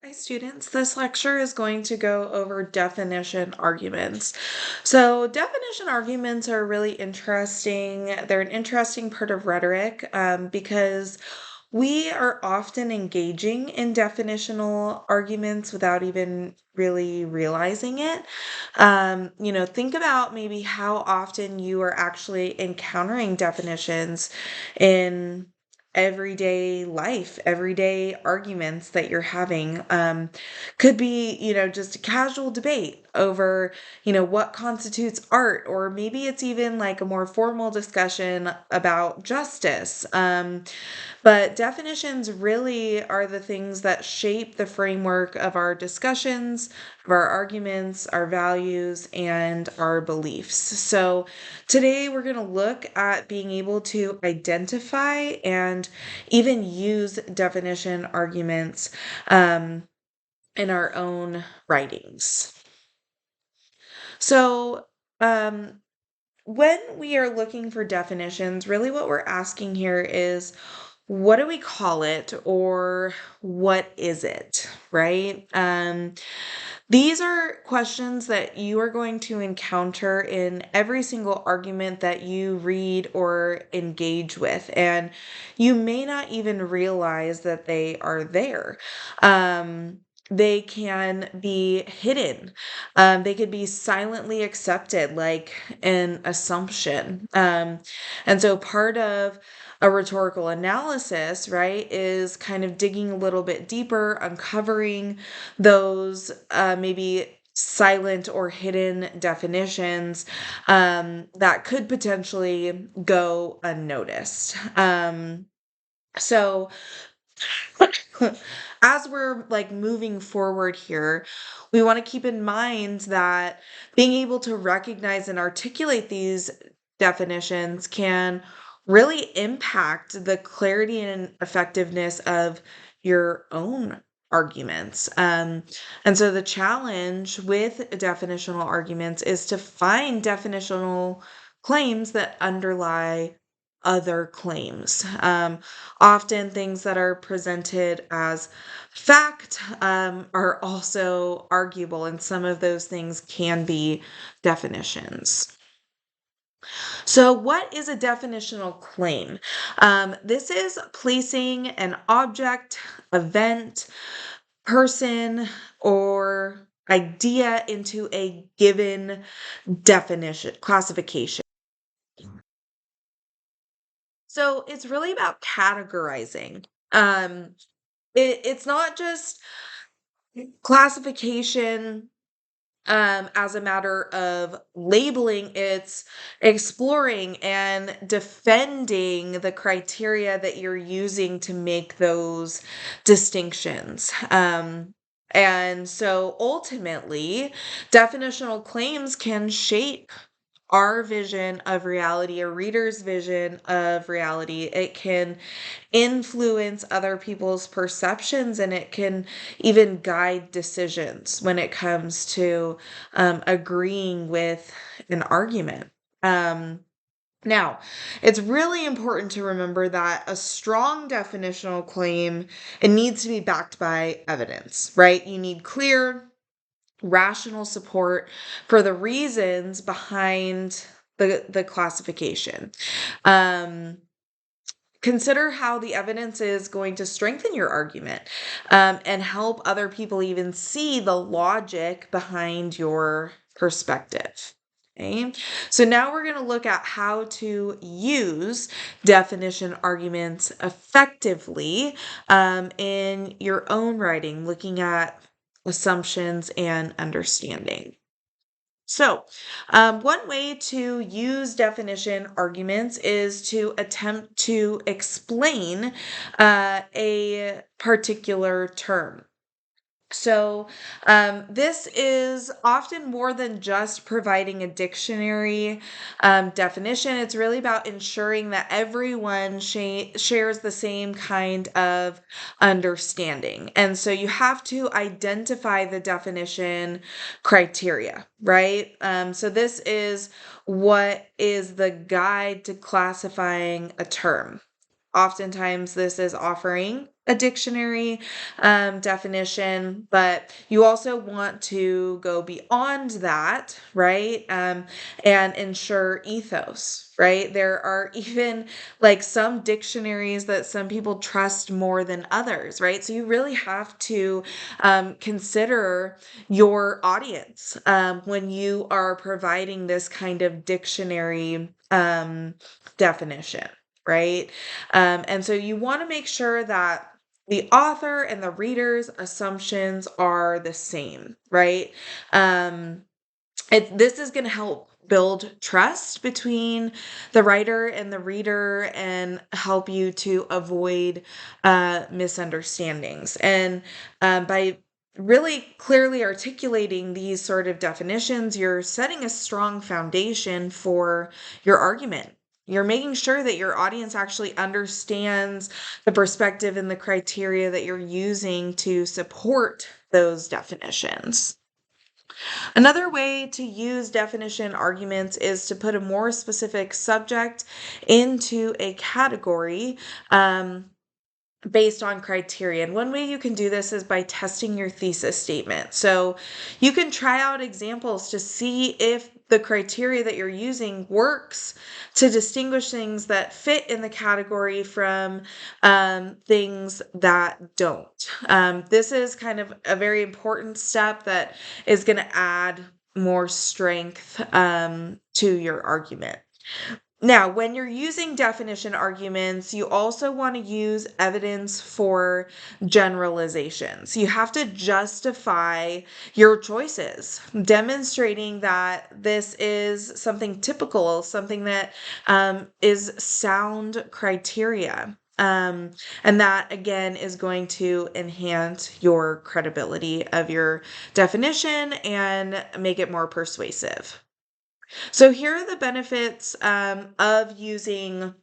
Hi, students. This lecture is going to go over definition arguments. So, definition arguments are really interesting. They're an interesting part of rhetoric because we are often engaging in definitional arguments without even really realizing it. Think about maybe how often you are actually encountering definitions in everyday life, everyday arguments that you're having. Could be, just a casual debate over, what constitutes art, or maybe it's even like a more formal discussion about justice. But definitions really are the things that shape the framework of our discussions, of our arguments, our values, and our beliefs. So today we're going to look at being able to identify and even use definition arguments in our own writings. So, um, when we are looking for definitions, really what we're asking here is what do we call it or what is it, right? These are questions that you are going to encounter in every single argument that you read or engage with, and you may not even realize that they are there. They can be hidden. They could be silently accepted, like an assumption. And so part of a rhetorical analysis, right, is kind of digging a little bit deeper, uncovering those maybe silent or hidden definitions that could potentially go unnoticed. So as we're like moving forward here, we want to keep in mind that being able to recognize and articulate these definitions can really impact the clarity and effectiveness of your own arguments. And so the challenge with definitional arguments is to find definitional claims that underlie other claims. Often things that are presented as fact are also arguable, and some of those things can be definitions. So, what is a definitional claim? This is placing an object, event, person, or idea into a given definition, classification. So, it's really about categorizing. It's not just classification as a matter of labeling, it's exploring and defending the criteria that you're using to make those distinctions. And so ultimately, definitional claims can shape our vision of reality, a reader's vision of reality. It can influence other people's perceptions, and it can even guide decisions when it comes to agreeing with an argument. Now, it's really important to remember that a strong definitional claim, it needs to be backed by evidence, right? You need clear, rational support for the reasons behind the classification. Um, Consider how the evidence is going to strengthen your argument and help other people even see the logic behind your perspective. Okay, so now we're going to look at how to use definition arguments effectively in your own writing, looking at assumptions and understanding. So, one way to use definition arguments is to attempt to explain a particular term. So, this is often more than just providing a dictionary definition. It's really about ensuring that everyone shares the same kind of understanding. And so you have to identify the definition criteria, right? So, this is what is the guide to classifying a term. Oftentimes, this is offering a dictionary definition, but you also want to go beyond that, right? And ensure ethos, right? There are even like some dictionaries that some people trust more than others, right? So you really have to consider your audience when you are providing this kind of dictionary definition, right? And so you want to make sure that the author and the reader's assumptions are the same, right? Um, this is going to help build trust between the writer and the reader and help you to avoid misunderstandings. And by really clearly articulating these sort of definitions, you're setting a strong foundation for your argument. You're making sure that your audience actually understands the perspective and the criteria that you're using to support those definitions. Another way to use definition arguments is to put a more specific subject into a category. Based on criteria. And one way you can do this is by testing your thesis statement. So you can try out examples to see if the criteria that you're using works to distinguish things that fit in the category from things that don't. This is kind of a very important step that is going to add more strength to your argument. Now, when you're using definition arguments, you also want to use evidence for generalizations. You have to justify your choices, demonstrating that this is something typical, something that is sound criteria. And that again is going to enhance your credibility of your definition and make it more persuasive. So here are the benefits of using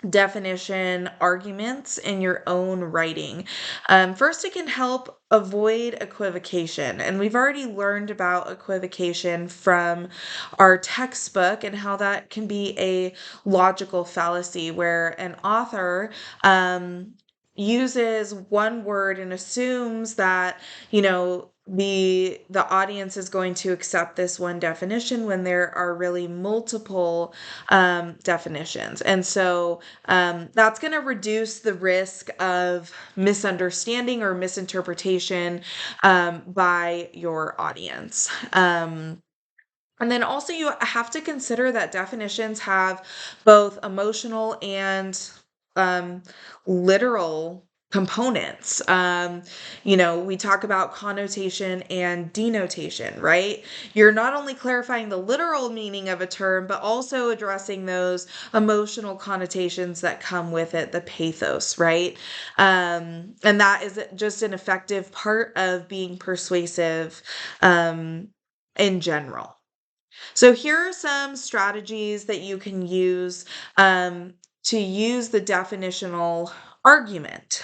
definition arguments in your own writing. First, it can help avoid equivocation. And we've already learned about equivocation from our textbook and how that can be a logical fallacy where an author uses one word and assumes that, the audience is going to accept this one definition when there are really multiple definitions. And so that's going to reduce the risk of misunderstanding or misinterpretation by your audience. And then also you have to consider that definitions have both emotional and um, literal components. We talk about connotation and denotation, right? You're not only clarifying the literal meaning of a term, but also addressing those emotional connotations that come with it, the pathos, right? And that is just an effective part of being persuasive in general. So here are some strategies that you can use to use the definitional argument.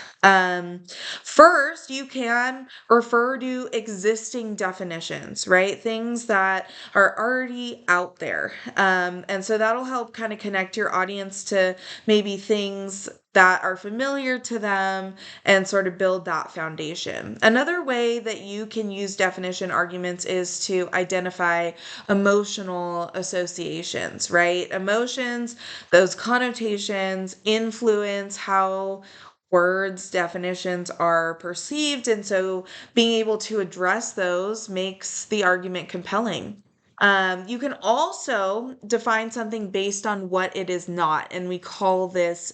First, you can refer to existing definitions, right? Things that are already out there. And so that'll help kind of connect your audience to maybe things that are familiar to them and sort of build that foundation. Another way that you can use definition arguments is to identify emotional associations, right? Emotions, those connotations influence how words, definitions are perceived. And so being able to address those makes the argument compelling. You can also define something based on what it is not, and we call this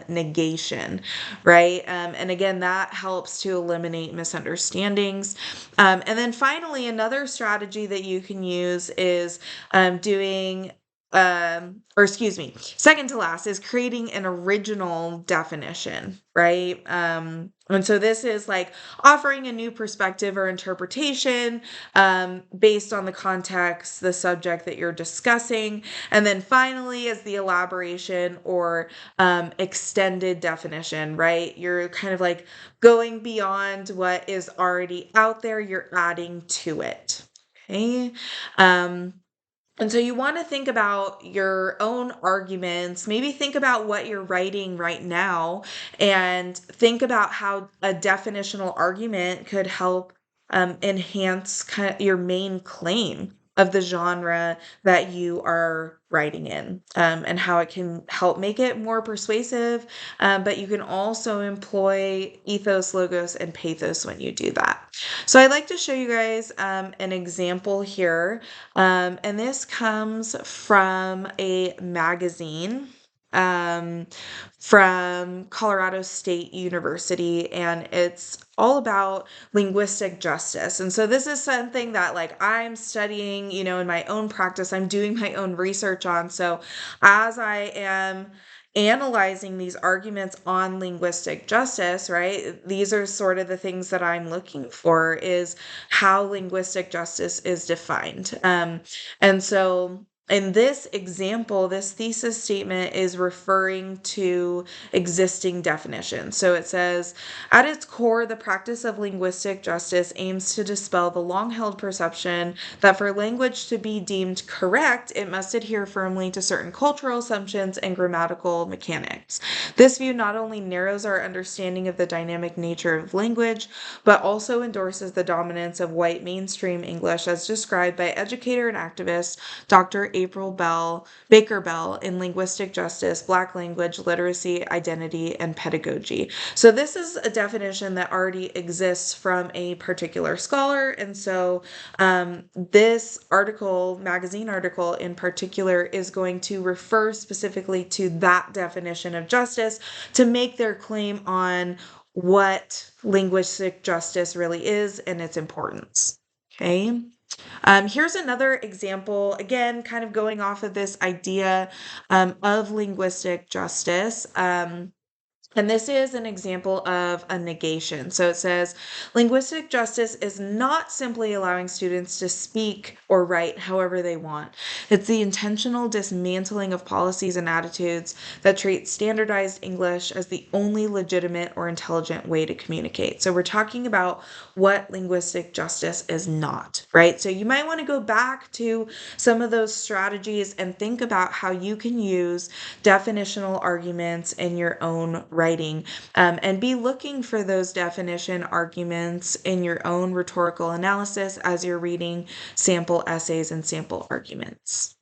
negation, right? And again, that helps to eliminate misunderstandings. And then finally, another strategy that you can use is doing or excuse me, second to last is creating an original definition, right? And so this is like offering a new perspective or interpretation based on the context, the subject that you're discussing. And then finally is the elaboration or extended definition, right? You're kind of like going beyond what is already out there, you're adding to it. Okay. And so you want to think about your own arguments, maybe think about what you're writing right now, and think about how a definitional argument could help enhance kind of your main claim of the genre that you are writing in, and how it can help make it more persuasive. But you can also employ ethos, logos, and pathos when you do that. So I'd like to show you guys an example here, and this comes from a magazine um, from Colorado State University, and it's all about linguistic justice. And so this is something that like I'm studying, in my own practice, I'm doing my own research on. So as I am analyzing these arguments on linguistic justice, right? These are sort of the things that I'm looking for is how linguistic justice is defined. And so in this example, this thesis statement is referring to existing definitions. So it says, at its core, the practice of linguistic justice aims to dispel the long-held perception that for language to be deemed correct, it must adhere firmly to certain cultural assumptions and grammatical mechanics. This view not only narrows our understanding of the dynamic nature of language, but also endorses the dominance of white mainstream English as described by educator and activist Dr. Baker Bell in Linguistic Justice, Black Language, Literacy, Identity, and Pedagogy. So this is a definition that already exists from a particular scholar, and so this magazine article in particular, is going to refer specifically to that definition of justice to make their claim on what linguistic justice really is and its importance. Okay. Here's another example, again, kind of going off of this idea of linguistic justice. And this is an example of a negation. So it says, linguistic justice is not simply allowing students to speak or write however they want. It's the intentional dismantling of policies and attitudes that treat standardized English as the only legitimate or intelligent way to communicate. So we're talking about what linguistic justice is not, right? So you might want to go back to some of those strategies and think about how you can use definitional arguments in your own writing, and be looking for those definition arguments in your own rhetorical analysis as you're reading sample essays and sample arguments.